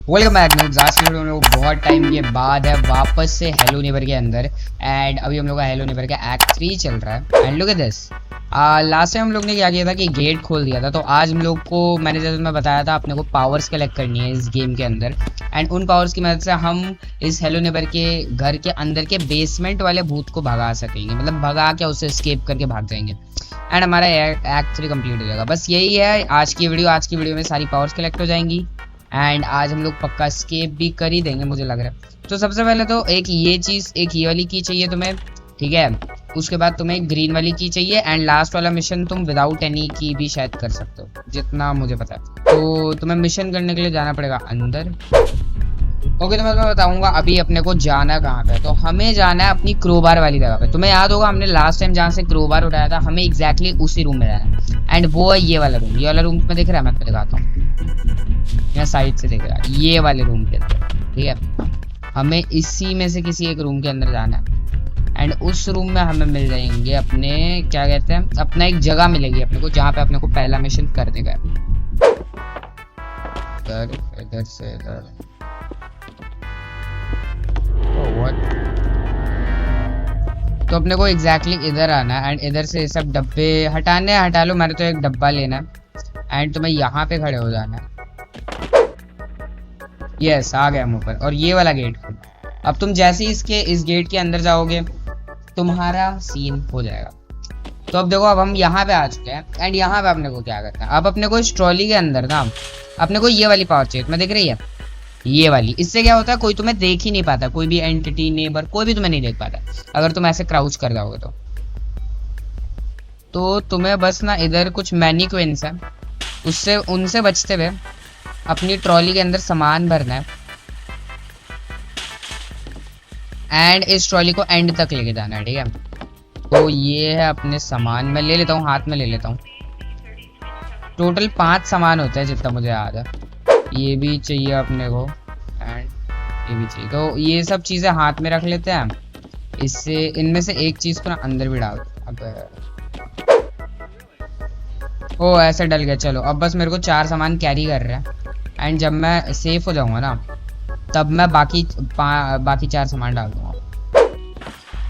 Welcome back आज की video हम लोग बहुत टाइम के बाद है वापस से हेलो नेबर के अंदर। एंड अभी हम लोग का हेलो नेबर का एक्ट 3 चल रहा है। And look at this, last time हम लोग ने क्या किया था कि गेट खोल दिया था। तो आज हम लोग को मैंने जैसे मैं बताया था अपने को पावर्स कलेक्ट करनी है इस गेम के अंदर। एंड उन पावर्स की मदद से हम इस हेलो नेबर के घर के अंदर के बेसमेंट वाले भूत को भगा सकेंगे, मतलब भगा के उसे एस्केप करके भाग जाएंगे। एंड हमारा एक्ट 3 कंप्लीट हो जाएगा। बस यही है आज की वीडियो। आज की वीडियो में सारी पावर्स कलेक्ट हो जाएंगी एंड आज हम लोग पक्का स्केप भी कर ही देंगे मुझे लग रहा है। तो सबसे पहले तो एक ये चीज़, एक ये वाली की चाहिए तुम्हें, ठीक है। उसके बाद तुम्हें एक ग्रीन वाली की चाहिए। एंड लास्ट वाला मिशन तुम विदाउट एनी की भी शायद कर सकते हो जितना मुझे पता है। तो तुम्हें मिशन करने के लिए जाना पड़ेगा अंदर। ओके, तो मैं तुम्हें बताऊंगा अभी अपने को जाना कहाँ पे है। तो हमें जाना है अपनी क्रोबार वाली जगह पे। तुम्हें याद होगा हमने लास्ट टाइम जहाँ से क्रोबार उठाया था, हमें एग्जैक्टली उसी रूम में जाना है। एंड वो है ये वाला रूम। ये वाला रूम में दिख रहा है, मैं आपको दिखाता हूँ, यहाँ साइड से देख रहा है, ये वाले रूम के अंदर, ठीक है। हमें इसी में से किसी एक रूम के अंदर जाना है। एंड उस रूम में हमें मिल जाएंगे अपने, क्या कहते हैं, अपना एक जगह मिलेगी अपने को जहाँ पे अपने को पहला मिशन करने का है। इधर से इधर, तो अपने को एग्जैक्टली इधर आना है। एंड इधर से सब डब्बे हटाने हटा लो, मैंने तो एक डब्बा लेना है। एंड तुम्हें यहाँ पे खड़े हो जाना है। यस, आ गया हम ऊपर। और ये वाला गेट खुल। अब तुम जैसे ही इस गेट के अंदर जाओगे तुम्हारा सीन हो जाएगा। तो अब देखो, अब हम यहाँ पे आ चुके हैं। एंड यहाँ पे अपने को क्या करना है, अब अपने को इस ट्रॉली के अंदर ना अपने को ये वाली पावर चाहिए। तुम्हें दिख रही है ये वाली? इससे क्या होता है, कोई तुम्हें देख ही नहीं पाता, कोई भी एंटिटी, नेबर, कोई भी तुम्हें नहीं देख पाता अगर तुम ऐसे क्राउच कर जाओगे तो तुम्हें बस ना इधर कुछ मैनिक्विन्स है, उससे उनसे बचते हुए अपनी ट्रॉली के अंदर सामान भरना है। एंड इस ट्रॉली को एंड तक लेके जाना है, ठीक है। तो ये है अपने सामान, मैं ले लेता हूँ, हाथ में ले लेता हूँ। टोटल 5 सामान होता है जितना मुझे याद है। ये भी चाहिए अपने को एंड ये भी चाहिए। तो ये सब चीज़ें हाथ में रख लेते हैं। इससे इनमें से एक चीज़ को ना अंदर भी डाल दो। अब ओ ऐसे डल गया। चलो अब बस मेरे को 4 सामान कैरी कर रहा है। एंड जब मैं सेफ हो जाऊंगा ना तब मैं बाकी 4 सामान डाल दूंगा।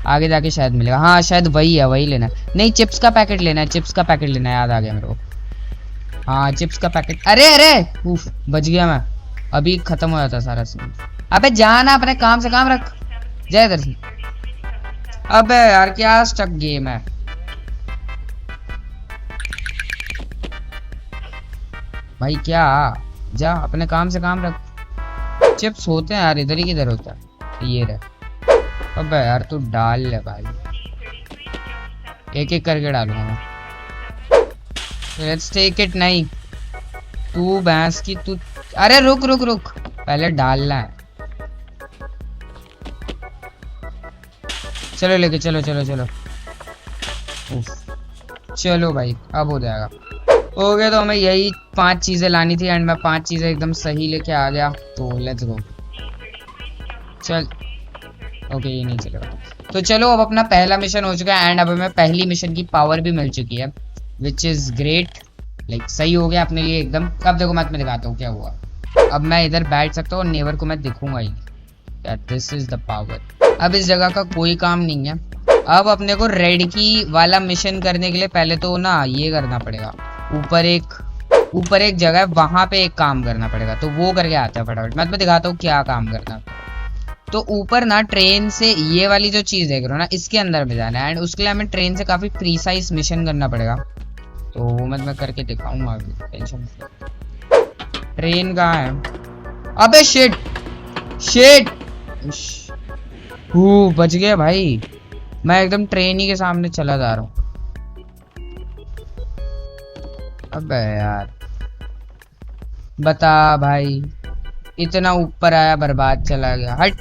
आगे जाके शायद मिलेगा। हाँ शायद वही है, वही लेना है। नहीं, चिप्स का पैकेट लेना है, चिप्स का पैकेट लेना है, याद आ गया मेरे को। हाँ चिप्स का पैकेट। अरे अरे उफ, बच गया मैं। अभी खत्म हो जाता सारा सीन। अबे जाना, अपने काम से काम रख, जय इधर से। अबे यार क्या स्टक गेम है। भाई क्या, जा अपने काम से काम रख। चिप्स होते हैं यार, इधर ही किधर होता है, ये रहे। अबे यार तू डाल ले भाई, एक एक करके डालूंगा मैं। Let's take it. नहीं तू भैंस की तू, अरे रुक रुक रुक, पहले डालना है। चलो लेके चलो चलो चलो। चलो भाई अब हो जाएगा। हो गया। तो हमें यही 5 चीजें लानी थी एंड मैं 5 चीजें एकदम सही लेके आ गया। तो लेट्स गो। चल ओके, ये नहीं चलेगा। तो चलो अब अपना पहला मिशन हो चुका है। एंड अब हमें पहली मिशन की पावर भी मिल चुकी है, विच इज ग्रेट। लाइक सही हो गया अपने लिए एकदम। अब देखो मैं तुम्हें दिखाता हूँ क्या हुआ। अब मैं इधर बैठ सकता हूँ और नेवर को मैं दिखूंगा ही। This is the power. अब इस जगह का कोई काम नहीं है। अब अपने को रेड की वाला मिशन करने के लिए पहले तो ना ये करना पड़ेगा, ऊपर एक जगह है वहां पे एक काम करना पड़ेगा। तो वो करके आता है फटाफट, मैं तुम्हें दिखाता हूँ क्या काम करना है। तो ऊपर ना ट्रेन से ये वाली जो चीज देख रहे हो ना, इसके अंदर में जाना है। एंड उसके लिए हमें ट्रेन से काफी प्रीसाइज मिशन करना पड़ेगा। तो वो मैं करके दिखाऊंगा अभी, टेंशन। ट्रेन कहाँ है? अबे शिट शिट, बच गया भाई। मैं एकदम ट्रेन ही के सामने चला जा रहा हूँ। अबे यार बता भाई, इतना ऊपर आया बर्बाद चला गया। हट,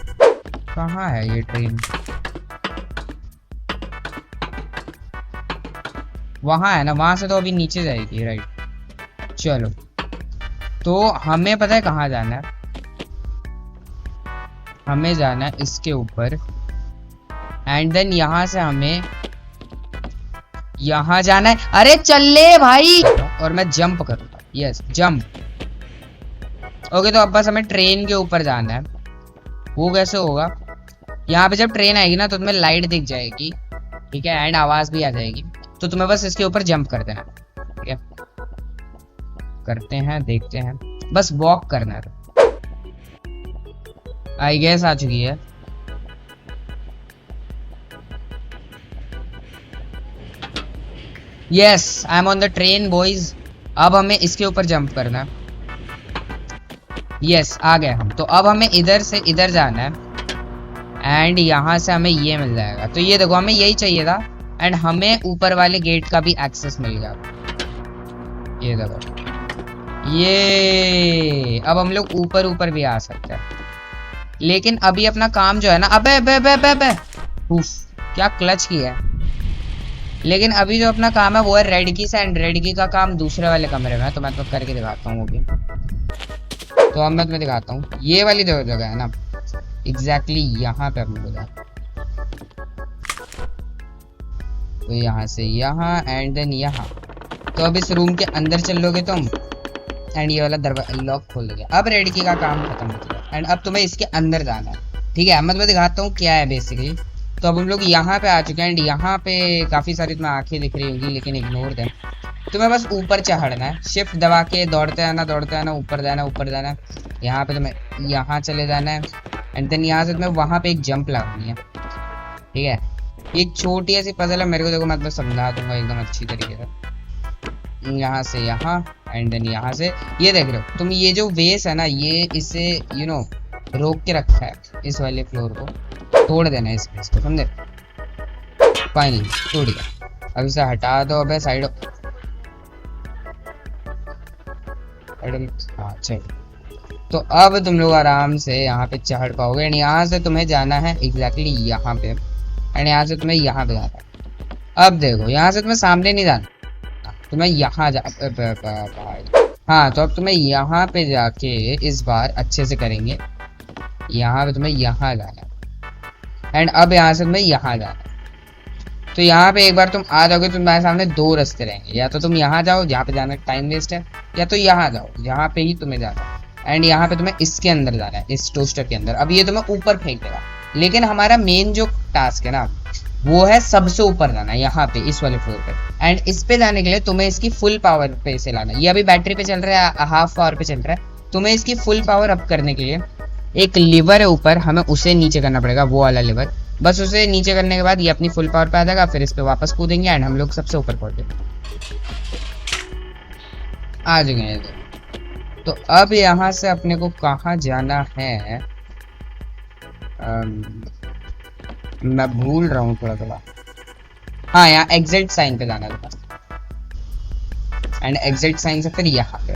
कहाँ है ये ट्रेन? वहां है ना, वहां से तो अभी नीचे जाएगी, राइट। चलो तो हमें पता है कहाँ जाना है। हमें जाना है इसके ऊपर। एंड देन यहाँ से हमें यहाँ जाना है। अरे चल ले भाई। और मैं जंप करूंगा, यस जंप। ओके, तो अब बस हमें ट्रेन के ऊपर जाना है। वो कैसे होगा? यहाँ पे जब ट्रेन आएगी ना तो तुम्हें लाइट दिख जाएगी, ठीक है, एंड आवाज भी आ जाएगी। तो तुम्हें बस इसके ऊपर जंप कर देना, ठीक है। करते हैं, देखते हैं, बस वॉक करना है। आई गेस आ चुकी है। Yes, I am on the train boys. अब हमें इसके ऊपर जंप करना है। यस, आ गए हम। तो अब हमें इधर से इधर जाना है एंड यहाँ से हमें ये मिल जाएगा। तो ये देखो, हमें यही चाहिए था एंड हमें ऊपर वाले गेट का भी एक्सेस मिल गया। ये देखो, ये अब हम लोग ऊपर ऊपर भी आ सकते हैं। लेकिन अभी अपना काम जो है ना, अबे बे बे बे बे उफ, क्या क्लच किया है। लेकिन अभी जो अपना काम है वो है रेड की से, एंड रेड की का काम दूसरे वाले कमरे में है। तो मैं तो करके दिखाता हूँ वो भी। तो अब मैं तुम्हें दिखाता हूँ, ये वाली जो जगह है ना, एग्जैक्टली यहाँ पे अपने को। तो यहाँ से यहाँ एंड देन यहाँ। तो अब इस रूम के अंदर चल लोगे तुम एंड ये वाला दरवाजा लॉक खोल दोगे। अब रेड की का काम खत्म हो चुका एंड अब तुम्हें इसके अंदर जाना है, ठीक है। मैं तुम्हें दिखाता हूँ क्या है बेसिकली। तो अब हम लोग यहाँ पे आ चुके हैं एंड यहाँ पे काफी सारी तुम्हें आंखें दिख रही होगी, लेकिन इग्नोर दें। तुम्हें बस ऊपर चढ़ना है, शिफ्ट दबा के दौड़ते आना, ऊपर जाना। यहाँ पे तुम्हें यहाँ चले जाना है एंड देन यहाँ से तुम्हें वहाँ पे एक जंप लगानी है, ठीक है। एक छोटी ऐसी पजल है, मेरे को देखो, मैं तुम्हें समझा दूंगा एकदम अच्छी तरीके से। यहाँ से यहाँ एंड देन यहाँ से, ये देख रहे हो तुम, ये जो वेस है ना, ये इसे रोक के रखा है। इस वाले फ्लोर को तोड़ देना है, इस वेस को, समझे? फाइनली टूट गया। अब इसे हटा दो। अबे साइड, हाँ चल। तो अब तुम लोग आराम से यहाँ पे चढ़ पाओगे एंड यहाँ से तुम्हें जाना है एग्जैक्टली यहाँ पे एंड यहाँ से तुम्हें यहाँ पे जाना है। अब देखो, यहाँ से तुम्हें सामने नहीं जाना, तुम्हें यहाँ जा। हाँ, तो अब तुम्हें यहाँ पे जाके इस बार अच्छे से करेंगे। यहाँ पे तुम्हें यहाँ जाना है एंड अब यहाँ से तुम्हें यहाँ जाना है। तो यहाँ पे एक बार तुम आ जाओगे तो तुम्हारे सामने दो रास्ते रहेंगे, या तो तुम यहाँ जाओ जहाँ पे जाना टाइम वेस्ट है, या तो यहाँ जाओ यहाँ पे ही तुम्हें जाना है एंड यहाँ पे तुम्हें इसके अंदर जाना है, इस टोस्टर के अंदर। अब ये तुम्हें ऊपर फेंक देगा, लेकिन हमारा मेन जो टास्क है ना वो है सबसे ऊपर जाना, यहाँ पे इस वाले फ्लोर पे। एंड इस पे जाने के लिए तुम्हें इसकी फुल पावर पे से लाना है। ये अभी बैटरी पे चल रहा है, हाफ पावर पे चल रहा है। तुम्हें इसकी फुल पावर अप करने के लिए एक लीवर है ऊपर, हमें उसे नीचे करना पड़ेगा, वो वाला लीवर। बस उसे नीचे करने के बाद ये अपनी फुल पावर पे आ जाएगा, फिर इस पे वापस कूदेंगे एंड हम लोग सबसे ऊपर पहुंचेंगे। आ जाएंगे। तो अब यहाँ से अपने को कहाँ जाना है, मैं भूल रहा हूँ थोड़ा। हाँ, यहाँ एग्जिट साइन पे जाना है एंड एग्जिट साइन से फिर यहाँ पे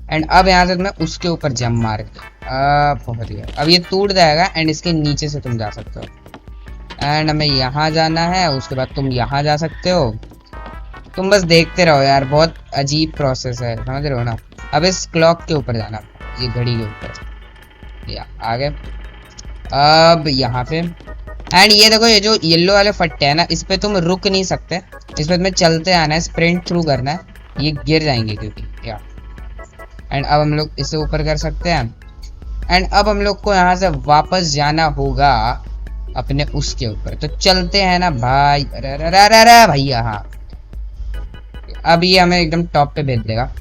एंड अब यहाँ से तुम्हें उसके ऊपर जंप मार के पहुंच गया। अब ये टूट जाएगा एंड इसके नीचे से तुम जा सकते हो एंड हमें यहाँ जाना है। उसके बाद तुम यहाँ जा सकते हो। तुम बस देखते रहो यार, बहुत अजीब प्रोसेस है, समझ रहे हो ना। अब इस क्लॉक के ऊपर जाना, ये घड़ी के ऊपर, या आगे। अब यहाँ पे एंड ये देखो, ये जो येलो वाले फट्टे हैं ना, इस पे तुम रुक नहीं सकते, इस पे तुम्हें चलते आना है, स्प्रिंट थ्रू करना है, ये गिर जाएंगे क्योंकि या। एंड अब हम लोग इसे ऊपर कर सकते हैं एंड अब हम लोग को यहाँ से वापस जाना होगा अपने उसके ऊपर। तो चलते हैं ना भाई। अरे भैया, हाँ, अब ये हमें एकदम टॉप पे भेज देगा।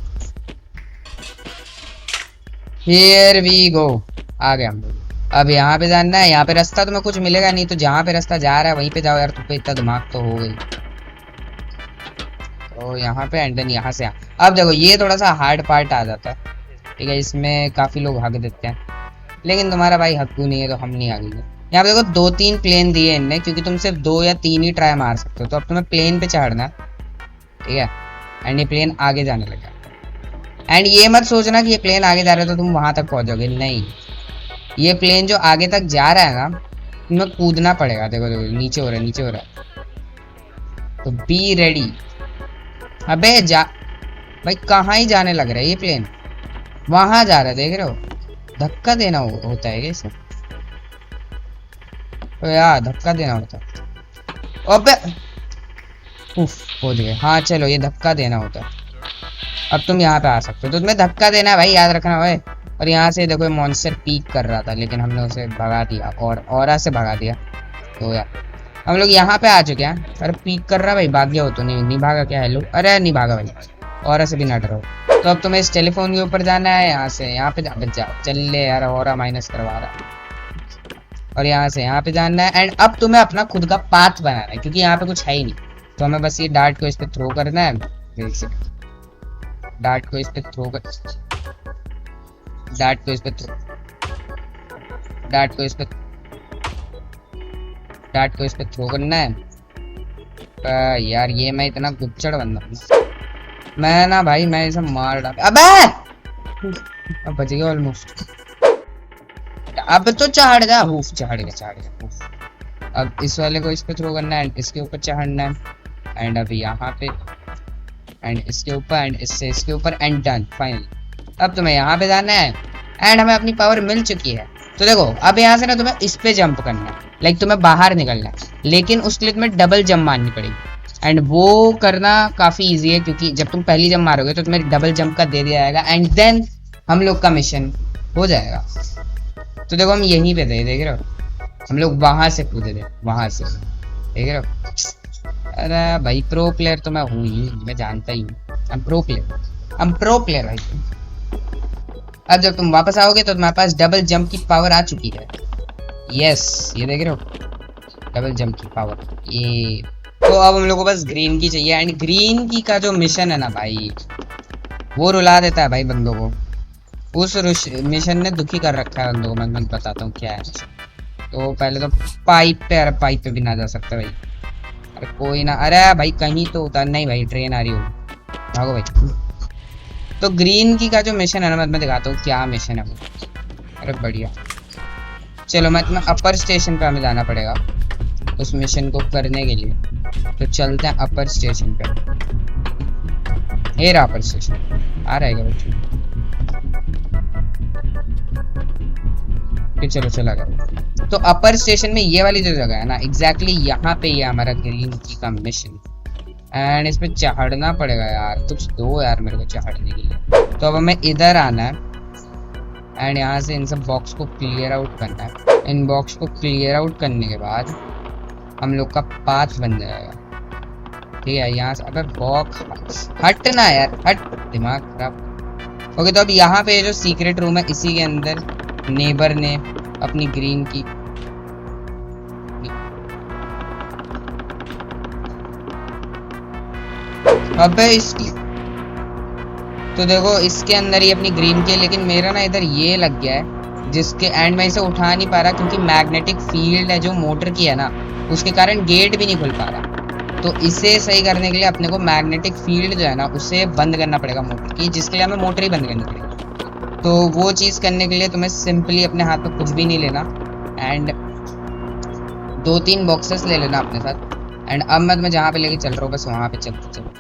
हियर वी गो, आ गए हम लोग। अब यहाँ पे जाना है, यहाँ पे रास्ता तुम्हें कुछ मिलेगा नहीं, तो जहाँ पे रास्ता जा रहा है वहीं पे जाओ यार, तुम पे इतना दिमाग तो हो गई। तो यहाँ पे एंड देन यहाँ से अब देखो, ये थोड़ा सा हार्ड पार्ट आ जाता है, ठीक है। इसमें काफी लोग हक देते हैं, लेकिन तुम्हारा भाई हक्कू नहीं है तो हम नहीं हारेंगे। यहाँ पे देखो 2-3 प्लेन दिए इनने, क्योंकि तुम सिर्फ 2 या 3 ही ट्राई मार सकते हो। तो अब तुम्हें प्लेन पे चढ़ना, ठीक है, एंड ये प्लेन आगे जाने लगा। एंड ये मत सोचना कि ये प्लेन आगे जा रहा है तो तुम वहां तक पहुंचोगे, नहीं। ये प्लेन जो आगे तक जा रहा है ना, तुम्हें कूदना पड़ेगा। देखो देखो, नीचे हो रहा है, तो बी रेडी। अबे जा भाई, कहाँ ही जाने लग रहा है ये प्लेन, वहां जा रहा है, देख रहे हो। धक्का देना होता है इसे, तो यार धक्का देना होता है। अबे उफ, पहुंच गए। हाँ चलो, ये धक्का देना होता है। अब तुम यहाँ पे आ सकते हो, तो तुम्हें धक्का देना है भाई, याद रखना भाई। और यहाँ से देखो मॉन्स्टर पीक कर रहा था, लेकिन हमने उसे भगा दिया और ऑरा से भगा दिया। तो यार हम लोग यहाँ पे आ चुके हैं। अरे पीक कर रहा भाई, भाग गया हो तो? नहीं भागा क्या? हेलो, अरे नहीं भागा भाई, ऑरा से भी ना डरो। तो अब तुम्हें इस टेलीफोन के ऊपर जाना है, यहाँ से यहाँ पे बच जाओ। चल ले यार, ऑरा माइनस करवा रहा। और यहाँ से यहाँ पे जाना है। एंड अब तुम्हें अपना खुद का पाथ बनाना है, क्योंकि यहाँ पे कुछ है ही नहीं। तो हमें बस ये डार्ट को इस पे थ्रो करना है। डार्ट को इस पे थ्रो कर, डार्ट को इस पे थ्रो, डार्ट को इस पे, डार्ट को इस पे थ्रो करना है। यार ये मैं इतना गुच्चड़ बंदा हूं। मैं ना भाई, मैं इसे मार डाल। अबे अब बच गया ऑलमोस्ट। अब तो चढ़ जा, हुफ चढ़ गया। अब इस वाले को इस पे थ्रो करना है, इसके ऊपर चढ़ना है। एंड अब यहाँ पे, एंड इसके ऊपर, एंड इससे इसके ऊपर, एंड डन फाइनल। अब तुम्हें यहाँ पे जाना है। एंड हमें अपनी पावर मिल चुकी है। तो देखो अब यहाँ से ना तुम्हें इस पे जंप करना है, लाइक तुम्हें बाहर निकलना है, लेकिन उसके लिए तुम्हें डबल जंप मारनी पड़ेगी। एंड वो करना काफी इजी है, क्योंकि जब तुम पहली जंप मारोगे तो तुम्हें डबल जंप का दे दिया जाएगा। एंड देन हम लोग का मिशन हो जाएगा। तो देखो हम यहीं पे थे, देख रहे हो? हम लोग वहां से कूदे थे, वहां से, देख रहे हो? अरे भाई प्रो प्लेयर तो मैं हूँ ही, मैं जानता ही हूँ। हम प्रो प्लेयर भाई। अब जब तुम वापस आओगे तो तुम्हारे पास डबल जंप की पावर आ चुकी है। यस, ये देख रहे हो, डबल जंप की पावर। ये तो अब हम लोग को बस ग्रीन की चाहिए। एंड ग्रीन की का जो मिशन है ना भाई, वो रुला देता है भाई बंदों को। उस मिशन ने दुखी कर रखा है बंदों को। मैं बताता हूँ क्या है। तो पहले तो पाइप पे, अरे पाइप पे भी ना जा सकता भाई। अरे कोई ना, अरे भाई कहीं तो उतर, नहीं भाई ट्रेन आ रही होगी, भागो भाई। तो ग्रीन की का जो मिशन है ना, मैं दिखाता हूँ क्या मिशन है वो। अरे बढ़िया, चलो मैं तुम्हें अपर स्टेशन पे हमें जाना पड़ेगा उस मिशन को करने के लिए। तो चलते हैं अपर स्टेशन पे। ये रहा अपर स्टेशन, आ रहेगा बच्चों। चलो चला गया। तो अपर स्टेशन में ये वाली जो जगह है ना, एग्जैक्टली यहाँ पे ये हमारा ग्रीन की का मिशन। एंड इस पे चढ़ना पड़ेगा यार, कुछ दो यार मेरे को चढ़ने के लिए। तो अब हमें इधर आना है। एंड यहाँ से इन सब बॉक्स को क्लियर आउट करना है। इन बॉक्स को क्लियर आउट करने के बाद हम लोग का पाथ बन जाएगा। ठीक है, यहाँ से, अबे बॉक्स हट ना यार, हट, दिमाग खराब। ओके, तो अब यहाँ पे जो सीक्रेट रूम है, इसी के अंदर नेबर ने अपनी ग्रीन की, अबे इसकी, तो देखो इसके अंदर ही अपनी ग्रीन की, लेकिन मेरा ना इधर ये लग गया है जिसके एंड में इसे उठा नहीं पा रहा, क्योंकि मैग्नेटिक फील्ड है जो मोटर की है ना, उसके कारण गेट भी नहीं खुल पा रहा। तो इसे सही करने के लिए अपने को मैग्नेटिक फील्ड जो है ना, उसे बंद करना पड़ेगा मोटर की, जिसके लिए हमें मोटर ही बंद करनी पड़ेगी। तो वो चीज़ करने के लिए तुम्हें सिंपली अपने हाथ में कुछ भी नहीं लेना। एंड 2-3 बॉक्सेस ले लेना अपने साथ। एंड अब मैं तुम्हें जहाँ पे लेके चल रहा हूँ बस वहाँ पे चलते चलो।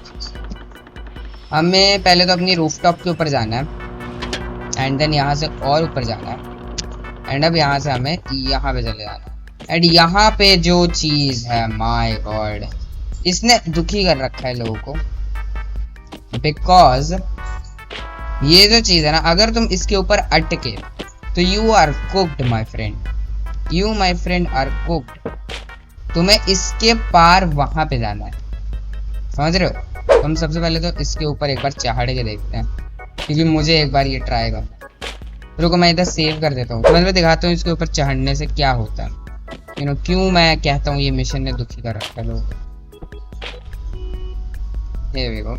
हमें पहले तो अपनी रूफटॉप के ऊपर जाना है। एंड देन यहाँ से और ऊपर जाना है। एंड अब यहाँ से हमें यहाँ पे चले जाना है। एंड यहाँ पे जो चीज़ है, माय गॉड, इसने दुखी कर रखा है लोगों को। बिकॉज ये जो चीज़ है ना, अगर तुम इसके ऊपर अटके तो you are cooked my friend, you my friend are cooked. तुम्हें इसके पार वहां पे जाना है, समझ रहे हो? हम सबसे पहले तो इसके ऊपर एक बार चढ़ के देखते हैं, क्योंकि मुझे एक बार ये ट्राई करना। रुको मैं इधर सेव कर देता हूँ, मैं दिखाता हूँ इसके ऊपर चढ़ने से क्या होता है। क्यों मैं कहता हूँ ये मिशन ने दुखी कर रखा है लोगों को। ये देखो,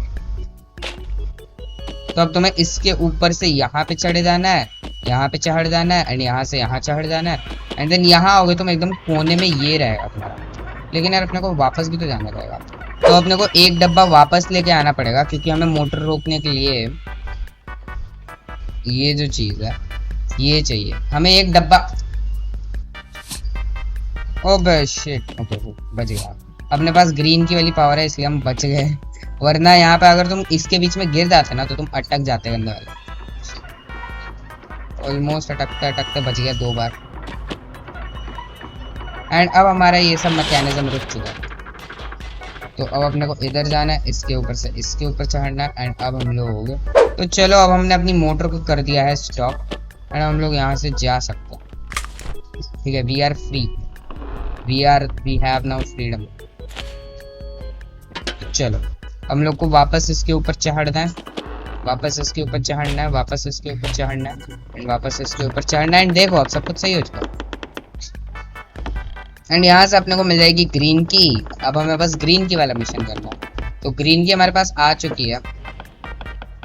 तो अब तुम्हें इसके ऊपर से यहाँ पे चढ़े जाना है, यहाँ पे चढ़ जाना है, एंड यहाँ से यहाँ चढ़ जाना है। एंड देन यहाँ आओगे तुम एकदम कोने में ये रहेगा तुम्हारा। लेकिन यार अपने को वापस भी तो जाना रहेगा, तो अपने को एक डब्बा वापस लेके आना पड़ेगा, क्योंकि हमें मोटर रोकने के लिए ये जो चीज है ये चाहिए। हमें एक डब्बा, ओह शिट, ओके बच गया। अपने पास ग्रीन की वाली पावर है इसलिए हम बच गए, वरना यहाँ पे अगर तुम इसके बीच में गिर जाते ना तो तुम अटक जाते गंदे वाले। ऑलमोस्ट अटकते अटकते बच गया 2 बार। एंड अब हमारा ये सब मैकेनिज्म रुक चुका है। तो अब अपने को इधर जाना है, इसके ऊपर से इसके ऊपर चढ़ना है। एंड अब हम लोग, तो चलो अब हमने अपनी मोटर को कर दिया है स्टॉप। एंड हम लोग यहाँ से जा सकते हैं। ठीक है, we are free, we have now freedom. चलो हम लोग को वापस इसके ऊपर चढ़ना है, वापस इसके ऊपर चढ़ना है, वापस इसके ऊपर चढ़ना है, एंड वापस इसके ऊपर चढ़ना है। एंड देखो अब सब कुछ सही हो चुका। एंड यहाँ से अपने को मिल जाएगी ग्रीन की। अब हमें बस ग्रीन की वाला मिशन करना है। तो ग्रीन की हमारे पास आ चुकी है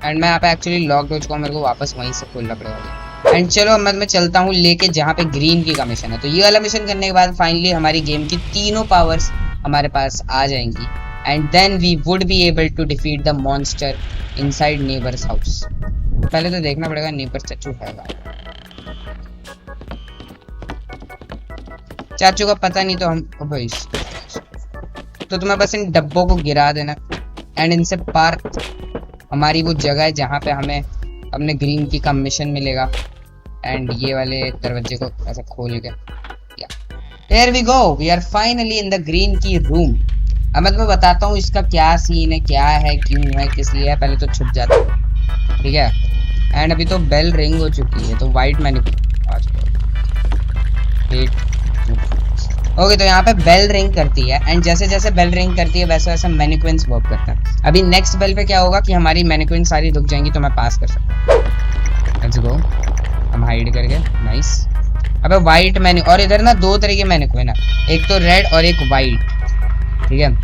एंड मैं यहाँ पे एक्चुअली लॉक्ड हो चुका हूँ, मेरे को वापस वहीं से खोलना पड़ेगा। एंड चलो अब मैं चलता हूँ लेके जहाँ पे ग्रीन की का मिशन है। तो ये वाला मिशन करने के बाद फाइनली हमारी गेम की तीनों पावर्स हमारे पास आ जाएंगी and then we would be able to defeat the monster inside neighbours house. पहले तो देखना पड़ेगा नेबर चाचू है, चाचू का पता नहीं तो हम भाई, तो तुम्हें बस इन डब्बों को गिरा देना एंड इनसे पार हमारी वो जगह है जहाँ पे हमें अपने ग्रीन की का मिशन मिलेगा। एंड ये वाले दरवाजे को ऐसे खोल के Here we go, we are finally in the green की रूम। अब मैं तुम्हें बताता हूँ इसका क्या सीन है, क्या है, क्यों है, किस लिए है। पहले तो छुप जाता है, ठीक है। एंड अभी तो बेल रिंग हो चुकी है, तो वाइट मैंने ओके, तो यहाँ पे बेल रिंग करती है एंड जैसे जैसे बेल रिंग करती है वैसे वैसे मैनिक्विन्स वर्क करता है। अभी नेक्स्ट बेल पे क्या होगा कि हमारी मैनिक्विन सारी रुक जाएंगी, तो मैं पास कर सकता हूँ। लेट्स गो, हम हाइड करके, नाइस। अबे वाइट मैनी, और इधर ना दो तरह के मैनिक्विन है, एक तो रेड और एक वाइट, ठीक है।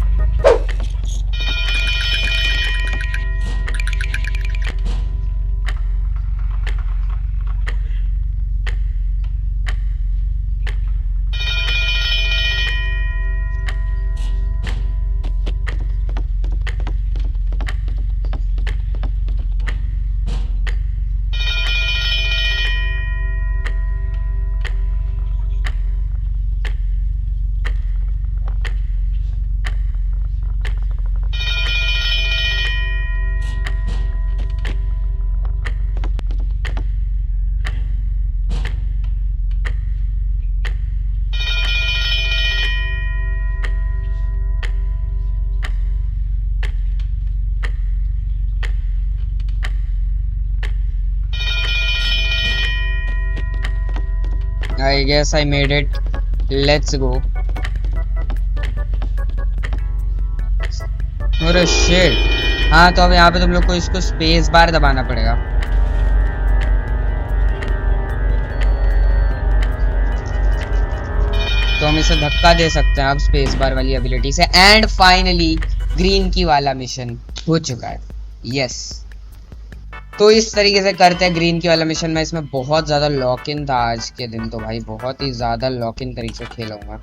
I guess I made it. Let's go. अरे shit। हाँ, तो अब यहाँ पे तुम लोग को इसको स्पेस बार दबाना पड़ेगा। तो हम इसे धक्का दे सकते हैं अब स्पेस बार वाली एबिलिटी से। एंड फाइनली ग्रीन की वाला मिशन हो चुका है। यस, तो इस तरीके से करते हैं ग्रीन की वाला मिशन। मैं इसमें बहुत ज़्यादा लॉक इन था आज के दिन, तो भाई बहुत ही ज़्यादा लॉक इन तरीके से खेलूंगा।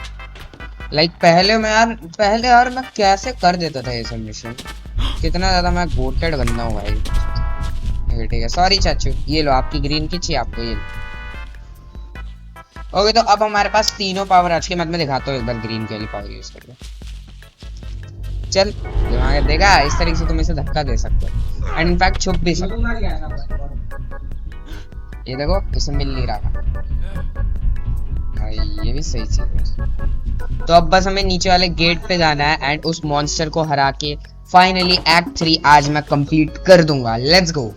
लाइक पहले यार मैं कैसे कर देता था ये सब मिशन, कितना ज़्यादा मैं गोटेड बंदा हूँ भाई। ठीक है, सॉरी चाचू, ये लो आपकी ग्रीन की चाहिए आपको, ये लो। ओके, तो अब हमारे पास तीनों पावर आज के मैं दिखाता हूँ एक बार ग्रीन के लिए पावर यूज करके। चल देखा, इस तरीके से तुम इसे धक्का दे सकते हो एंड इनफैक्ट छुप भी सकते हो। ये देखो, इसे मिल नहीं रहा भाई, ये भी सही चीज है। तो अब बस हमें नीचे वाले गेट पे जाना है एंड उस मॉन्स्टर को हरा के फाइनली एक्ट 3 आज मैं कंप्लीट कर दूंगा। लेट्स गो,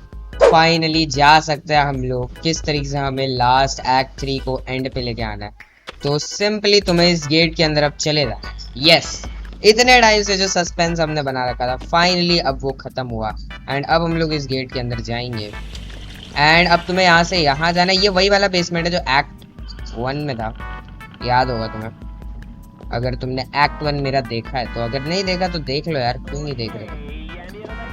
फाइनली जा सकते हैं हम लोग। किस तरीके से हमें लास्ट एक्ट 3 को एंड पे लेके आना है, तो सिंपली तुम्हें इस गेट के अंदर अब चले जाना है। यस, इतने टाइम से जो सस्पेंस हमने बना रखा था फाइनली अब वो खत्म हुआ एंड अब हम लोग इस गेट के अंदर जाएंगे। एंड अब तुम्हें यहाँ से यहाँ जाना है। ये वही वाला बेसमेंट है जो एक्ट 1 में था, याद होगा तुम्हें अगर तुमने एक्ट 1 मेरा देखा है। तो अगर नहीं देखा तो देख लो यार, क्यों नहीं देख रहे।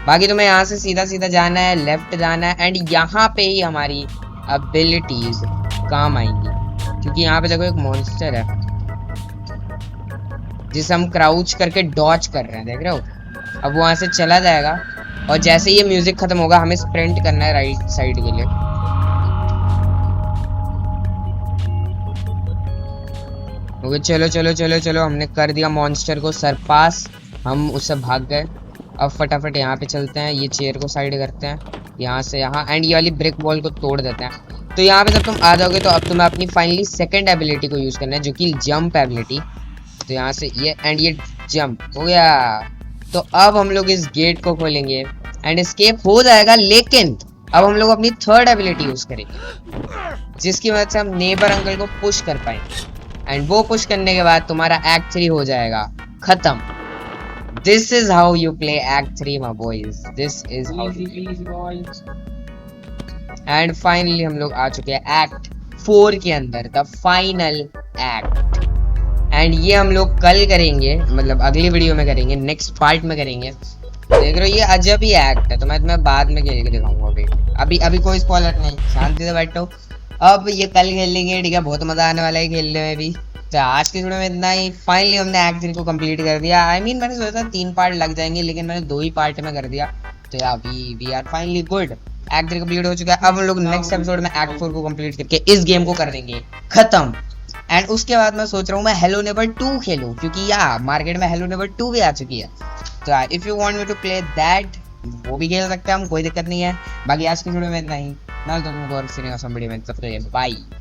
बाकी तुम्हें यहाँ से सीधा सीधा जाना है, लेफ्ट जाना है एंड यहाँ पे ही हमारी एबिलिटीज काम आएंगी, क्योंकि यहाँ पे देखो एक मॉन्स्टर है जिसे हम क्राउच करके डॉच कर रहे हैं, देख रहे हो। अब वहां से चला जाएगा और जैसे ये म्यूजिक खत्म होगा हमें स्प्रिंट करना है राइट साइड के लिए। ओके, चलो चलो चलो चलो, हमने कर दिया मॉन्स्टर को सरपास, हम उससे भाग गए। अब फटाफट यहाँ पे चलते हैं, ये चेयर को साइड करते हैं यहाँ से यहाँ एंड ये वाली ब्रिक वॉल को तोड़ देते हैं। तो यहाँ पे जब तुम आ जाओगे तो अब तुम्हें अपनी फाइनली सेकेंड एबिलिटी को यूज करना है, जो कि जंप एबिलिटी। तो यहाँ से ये एंड ये जंप हो गया। तो अब हम लोग इस गेट को खोलेंगे एंड एस्केप हो जाएगा, लेकिन अब हम लोग अपनी थर्ड एबिलिटी यूज करेंगे जिसकी मदद से हम नेबर अंकल को पुश कर पाएंगे एंड वो पुश करने के बाद तुम्हारा एक्ट 3 हो जाएगा खत्म। This is how you play act 3 my boys, this is how. And finally हम लोग आ चुके हैं एक्ट 4 के अंदर, द फाइनल एक्ट। एंड ये हम लोग कल करेंगे, मतलब अगली वीडियो में करेंगे, नेक्स्ट पार्ट में करेंगे। देख रहे हो ये अजब ही एक्ट है, तो मैं तुम्हें बाद में खेल के दिखाऊंगा। अभी कोई स्पॉइलर नहीं, शांति से बैठो। अब ये कल खेल लेंगे, ठीक है, बहुत मजा आने वाला है खेलने में भी। तो आज के वीडियो में इतना ही। फाइनली हमने एक्ट 3 को कंप्लीट कर दिया। आई मीन मैंने सोचा था 3 पार्ट लग जाएंगे, लेकिन मैंने 2 ही पार्ट में कर दिया। तो yeah we are finally good. Act 3 complete हो चुका है। अब हम लोग नेक्स्ट एपिसोड में एक्ट 4 को कंप्लीट करके इस गेम को कर देंगे खत्म। एंड उसके बाद मैं सोच रहा हूँ मैं हेलो नेबर 2 खेलूं, क्योंकि या मार्केट में हेलो नेबर 2 भी आ चुकी है। तो if you want me to play that, वो भी खेल सकते हैं हम, कोई दिक्कत नहीं है। बाकी आज की वीडियो में इतना ही। ना तो तुमको और सीने का वीडियो में, तब तक बाय।